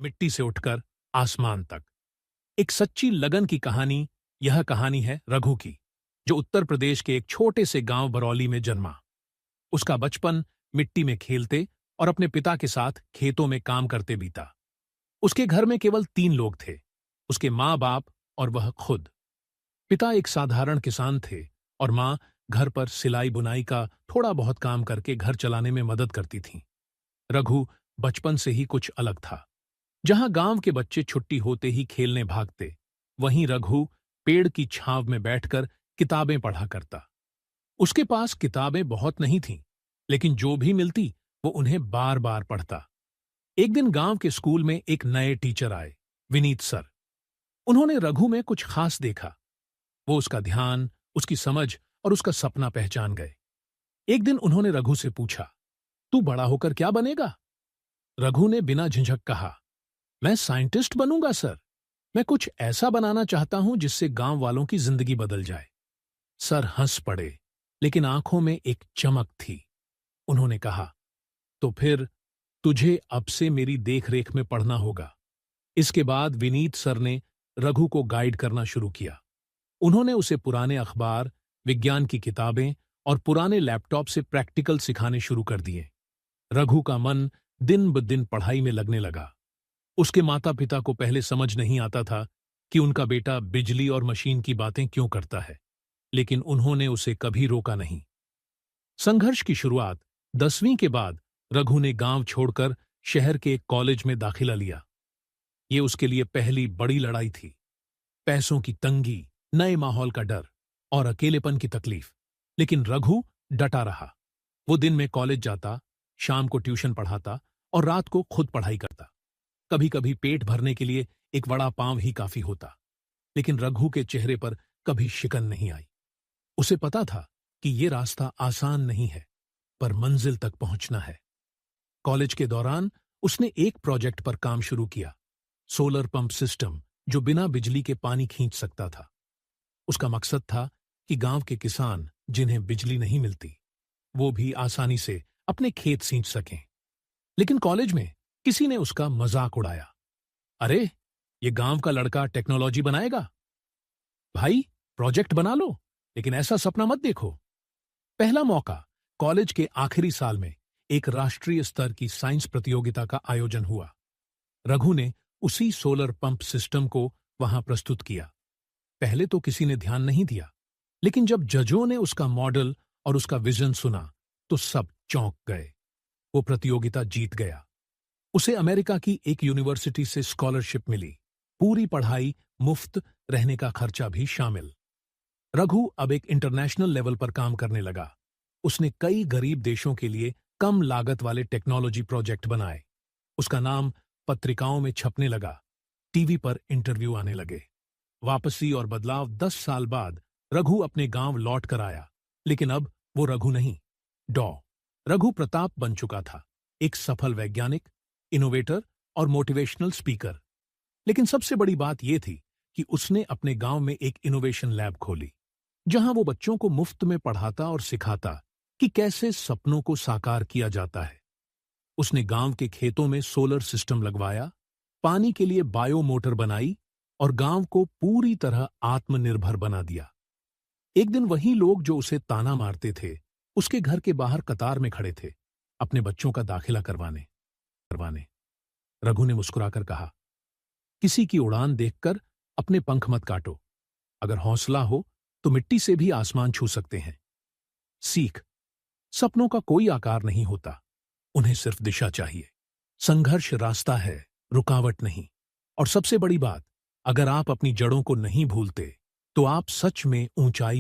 मिट्टी से उठकर आसमान तक। एक सच्ची लगन की कहानी। यह कहानी है रघु की, जो उत्तर प्रदेश के एक छोटे से गांव बरौली में जन्मा। उसका बचपन मिट्टी में खेलते और अपने पिता के साथ खेतों में काम करते बीता। उसके घर में केवल 3 लोग थे, उसके माँ बाप और वह खुद। पिता एक साधारण किसान थे और माँ घर पर सिलाई बुनाई का थोड़ा बहुत काम करके घर चलाने में मदद करती थीं। रघु बचपन से ही कुछ अलग था। जहां गांव के बच्चे छुट्टी होते ही खेलने भागते, वहीं रघु पेड़ की छांव में बैठकर किताबें पढ़ा करता। उसके पास किताबें बहुत नहीं थीं, लेकिन जो भी मिलती वो उन्हें बार बार पढ़ता। एक दिन गांव के स्कूल में एक नए टीचर आए, विनीत सर। उन्होंने रघु में कुछ खास देखा। वो उसका ध्यान, उसकी समझ और उसका सपना पहचान गए। एक दिन उन्होंने रघु से पूछा, तू बड़ा होकर क्या बनेगा? रघु ने बिना झिझक कहा, मैं साइंटिस्ट बनूंगा सर। मैं कुछ ऐसा बनाना चाहता हूं जिससे गांव वालों की जिंदगी बदल जाए। सर हंस पड़े, लेकिन आंखों में एक चमक थी। उन्होंने कहा, तो फिर तुझे अब से मेरी देखरेख में पढ़ना होगा। इसके बाद विनीत सर ने रघु को गाइड करना शुरू किया। उन्होंने उसे पुराने अखबार, विज्ञान की किताबें और पुराने लैपटॉप से प्रैक्टिकल सिखाने शुरू कर दिए। रघु का मन दिन ब दिन पढ़ाई में लगने लगा। उसके माता पिता को पहले समझ नहीं आता था कि उनका बेटा बिजली और मशीन की बातें क्यों करता है, लेकिन उन्होंने उसे कभी रोका नहीं। संघर्ष की शुरुआत 10वीं के बाद रघु ने गांव छोड़कर शहर के एक कॉलेज में दाखिला लिया। ये उसके लिए पहली बड़ी लड़ाई थी। पैसों की तंगी, नए माहौल का डर और अकेलेपन की तकलीफ। लेकिन रघु डटा रहा। वो दिन में कॉलेज जाता, शाम को ट्यूशन पढ़ाता और रात को खुद पढ़ाई करता। कभी कभी पेट भरने के लिए एक वड़ा पाव ही काफी होता, लेकिन रघु के चेहरे पर कभी शिकन नहीं आई। उसे पता था कि ये रास्ता आसान नहीं है, पर मंजिल तक पहुंचना है। कॉलेज के दौरान उसने एक प्रोजेक्ट पर काम शुरू किया, सोलर पंप सिस्टम जो बिना बिजली के पानी खींच सकता था। उसका मकसद था कि गांव के किसान जिन्हें बिजली नहीं मिलती, वो भी आसानी से अपने खेत सींच सकें। लेकिन कॉलेज में किसी ने उसका मजाक उड़ाया। अरे, ये गांव का लड़का टेक्नोलॉजी बनाएगा? भाई, प्रोजेक्ट बना लो, लेकिन ऐसा सपना मत देखो। पहला मौका कॉलेज के आखिरी साल में एक राष्ट्रीय स्तर की साइंस प्रतियोगिता का आयोजन हुआ। रघु ने उसी सोलर पंप सिस्टम को वहां प्रस्तुत किया। पहले तो किसी ने ध्यान नहीं दिया, लेकिन जब जजों ने उसका मॉडल और उसका विजन सुना, तो सब चौंक गए। वो प्रतियोगिता जीत गया। उसे अमेरिका की एक यूनिवर्सिटी से स्कॉलरशिप मिली, पूरी पढ़ाई मुफ्त, रहने का खर्चा भी शामिल। रघु अब एक इंटरनेशनल लेवल पर काम करने लगा। उसने कई गरीब देशों के लिए कम लागत वाले टेक्नोलॉजी प्रोजेक्ट बनाए। उसका नाम पत्रिकाओं में छपने लगा, टीवी पर इंटरव्यू आने लगे। वापसी और बदलाव 10 साल बाद रघु अपने गांव लौट कर आया, लेकिन अब वो रघु नहीं, डॉ रघु प्रताप बन चुका था, एक सफल वैज्ञानिक, इनोवेटर और मोटिवेशनल स्पीकर। लेकिन सबसे बड़ी बात यह थी कि उसने अपने गांव में एक इनोवेशन लैब खोली, जहां वो बच्चों को मुफ्त में पढ़ाता और सिखाता कि कैसे सपनों को साकार किया जाता है। उसने गांव के खेतों में सोलर सिस्टम लगवाया, पानी के लिए बायो मोटर बनाई और गांव को पूरी तरह आत्मनिर्भर बना दिया। एक दिन वही लोग जो उसे ताना मारते थे, उसके घर के बाहर कतार में खड़े थे, अपने बच्चों का दाखिला करवाने। रघु ने मुस्कुराकर कहा, किसी की उड़ान देखकर अपने पंख मत काटो। अगर हौसला हो तो मिट्टी से भी आसमान छू सकते हैं। सीख, सपनों का कोई आकार नहीं होता, उन्हें सिर्फ दिशा चाहिए। संघर्ष रास्ता है, रुकावट नहीं। और सबसे बड़ी बात, अगर आप अपनी जड़ों को नहीं भूलते, तो आप सच में ऊंचाई